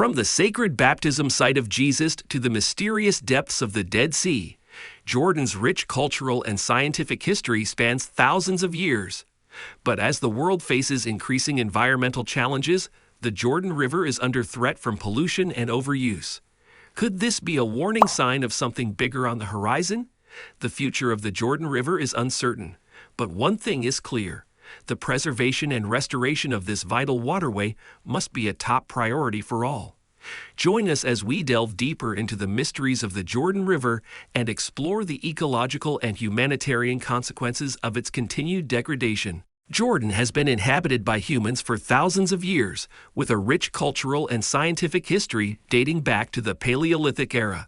From the sacred baptism site of Jesus to the mysterious depths of the Dead Sea, Jordan's rich cultural and scientific history spans thousands of years. But as the world faces increasing environmental challenges, the Jordan River is under threat from pollution and overuse. Could this be a warning sign of something bigger on the horizon? The future of the Jordan River is uncertain, but one thing is clear. The preservation and restoration of this vital waterway must be a top priority for all. Join us as we delve deeper into the mysteries of the Jordan River and explore the ecological and humanitarian consequences of its continued degradation. Jordan has been inhabited by humans for thousands of years, with a rich cultural and scientific history dating back to the Paleolithic era.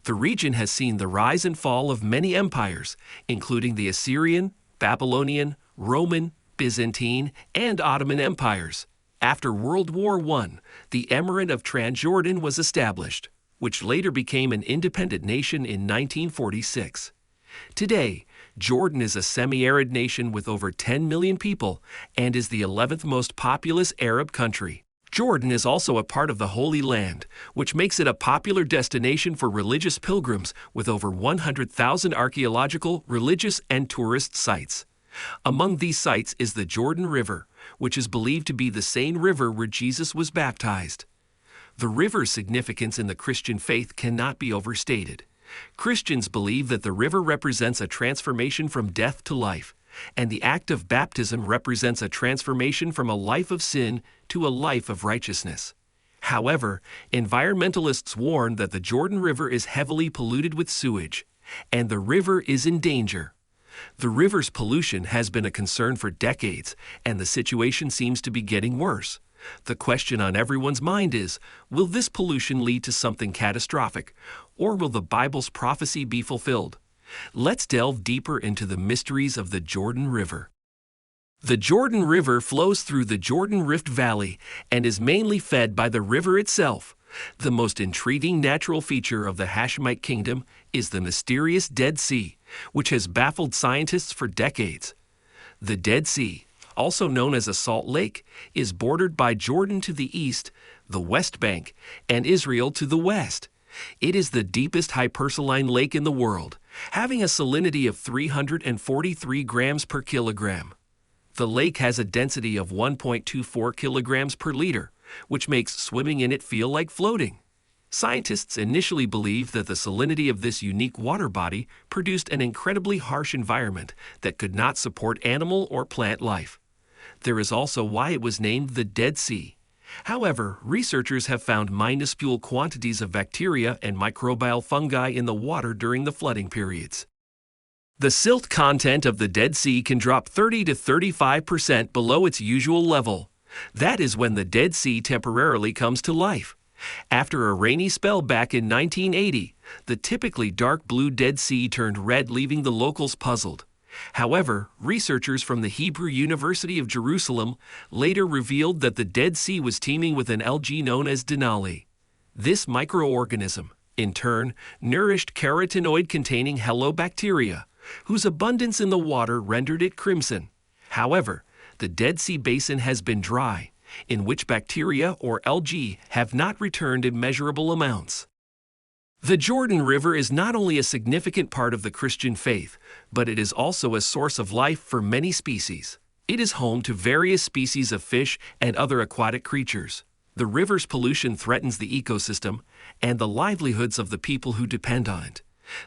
The region has seen the rise and fall of many empires, including the Assyrian, Babylonian, Roman, Byzantine, and Ottoman empires. After World War I, the Emirate of Transjordan was established, which later became an independent nation in 1946. Today, Jordan is a semi-arid nation with over 10 million people and is the 11th most populous Arab country. Jordan is also a part of the Holy Land, which makes it a popular destination for religious pilgrims with over 100,000 archaeological, religious, and tourist sites. Among these sites is the Jordan River, which is believed to be the same river where Jesus was baptized. The river's significance in the Christian faith cannot be overstated. Christians believe that the river represents a transformation from death to life, and the act of baptism represents a transformation from a life of sin to a life of righteousness. However, environmentalists warn that the Jordan River is heavily polluted with sewage, and the river is in danger. The river's pollution has been a concern for decades, and the situation seems to be getting worse. The question on everyone's mind is, will this pollution lead to something catastrophic, or will the Bible's prophecy be fulfilled? Let's delve deeper into the mysteries of the Jordan River. The Jordan River flows through the Jordan Rift Valley and is mainly fed by the river itself. The most intriguing natural feature of the Hashemite kingdom is the mysterious Dead Sea, which has baffled scientists for decades. The Dead Sea, also known as a salt lake, is bordered by Jordan to the east, the West Bank, and Israel to the west. It is the deepest hypersaline lake in the world, having a salinity of 343 grams per kilogram. The lake has a density of 1.24 kilograms per liter, which makes swimming in it feel like floating. Scientists initially believed that the salinity of this unique water body produced an incredibly harsh environment that could not support animal or plant life. There is also why it was named the Dead Sea. However, researchers have found minuscule quantities of bacteria and microbial fungi in the water during the flooding periods. The silt content of the Dead Sea can drop 30 to 35% below its usual level. That is when the Dead Sea temporarily comes to life. After a rainy spell back in 1980, the typically dark blue Dead Sea turned red, leaving the locals puzzled. However, researchers from the Hebrew University of Jerusalem later revealed that the Dead Sea was teeming with an algae known as denali. This microorganism, in turn, nourished carotenoid-containing halobacteria, whose abundance in the water rendered it crimson. However, the Dead Sea basin has been dry, in which bacteria or algae have not returned in measurable amounts. The Jordan River is not only a significant part of the Christian faith, but it is also a source of life for many species. It is home to various species of fish and other aquatic creatures. The river's pollution threatens the ecosystem and the livelihoods of the people who depend on it.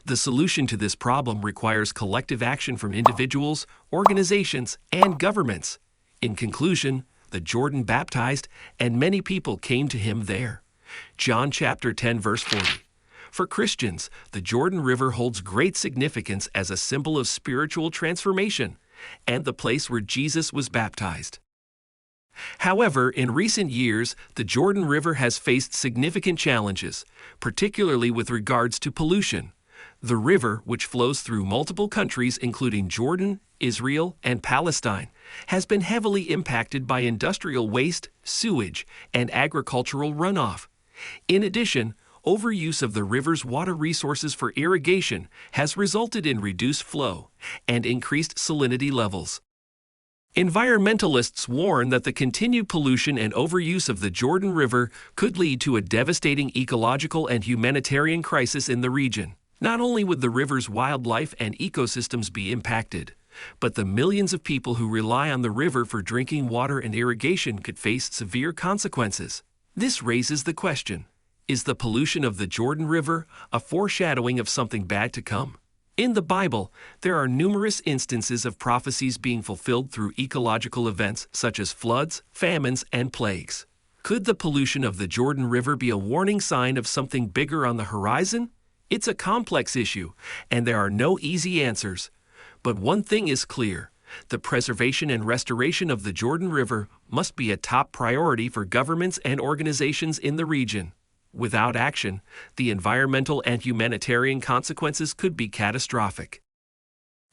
The solution to this problem requires collective action from individuals, organizations, and governments. In conclusion, the Jordan baptized, and many people came to him there. John chapter 10 verse 40. For Christians, the Jordan River holds great significance as a symbol of spiritual transformation and the place where Jesus was baptized. However, in recent years, the Jordan River has faced significant challenges, particularly with regards to pollution. The river, which flows through multiple countries including Jordan, Israel, and Palestine, has been heavily impacted by industrial waste, sewage, and agricultural runoff. In addition, overuse of the river's water resources for irrigation has resulted in reduced flow and increased salinity levels. Environmentalists warn that the continued pollution and overuse of the Jordan River could lead to a devastating ecological and humanitarian crisis in the region. Not only would the river's wildlife and ecosystems be impacted, but the millions of people who rely on the river for drinking water and irrigation could face severe consequences. This raises the question, is the pollution of the Jordan River a foreshadowing of something bad to come? In the Bible, there are numerous instances of prophecies being fulfilled through ecological events such as floods, famines, and plagues. Could the pollution of the Jordan River be a warning sign of something bigger on the horizon? It's a complex issue, and there are no easy answers. But one thing is clear: the preservation and restoration of the Jordan River must be a top priority for governments and organizations in the region. Without action, the environmental and humanitarian consequences could be catastrophic.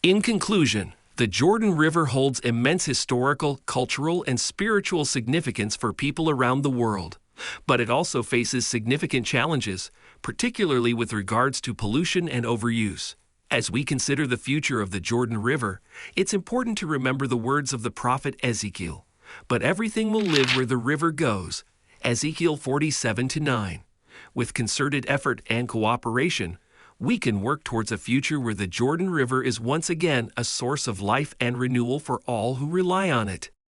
In conclusion, the Jordan River holds immense historical, cultural, and spiritual significance for people around the world. But it also faces significant challenges, particularly with regards to pollution and overuse. As we consider the future of the Jordan River, it's important to remember the words of the prophet Ezekiel. But everything will live where the river goes. Ezekiel 47:9. With concerted effort and cooperation, we can work towards a future where the Jordan River is once again a source of life and renewal for all who rely on it.